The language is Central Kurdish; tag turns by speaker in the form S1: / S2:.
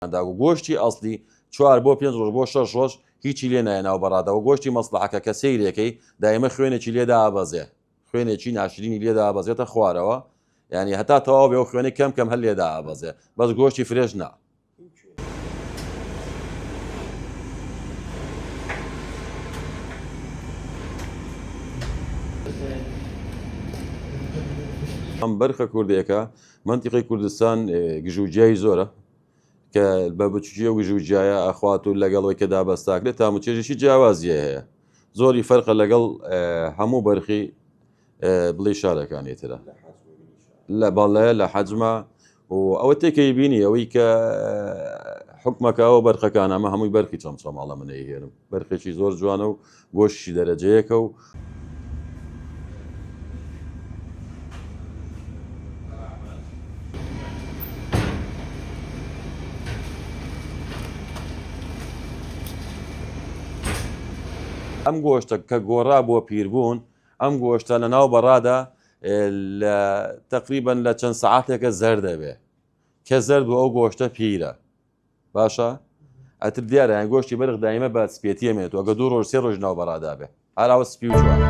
S1: و گۆشتی ئەسلی 4 بۆ 5 ڕۆژ بۆ 6 ڕۆژ هیچی لێ نایە ناو بەڕادەوە گۆشتی مەسلحەکە کە سەیرەکەی دایمە خوێنێکی لێدا ئابەزێ خوێنێکی ناشرینی لێدا ئابەزێتە خوارەوە ینی هەتا تەواو بێ و خوێنەی کەم کەم هەر لێدا ئابەزێ بەس گۆشتی فرێژ نا. ئەم بەرخە کوردیەکە منتیقی کوردستان گژوجیایی زۆرە کە بە بچووکیە و گژوجیایە ئەخوات و لەگەڵەوەی کە دابەستاکرێت تاموچێژێکی جیاوازیە هەیە زۆری فەرقە لەگەڵ هەموو بەرخی بڵێ شارەکانی ترە لە باڵەیە لە حەجمە و ئەوە تێکەی بینی ئەوەی کە حکومەکەەوە بەرخەکان ئەمە هەمووی بەرخی چەمچەماڵە منەی هێنم بەرخێکی زۆر جوانە و گۆشتی دەرەجەیەکە و ئەم گۆشتە کە گۆڕا بۆ پیربوون ئەم گۆشتە لە ناو بەڕادا لە تقریبەن لە چەند سەعاتێکە زەر دەبێ کە زەرد و ئەو گۆشتە پیرە باشە ئەتر دیارە یان گۆشتی بەرخ دایمە بە سپێتیەمێت و ئەگە 2 ڕۆژ 3 ڕۆژ ناو بەڕادا بێ هەراوە سپی و جوانە.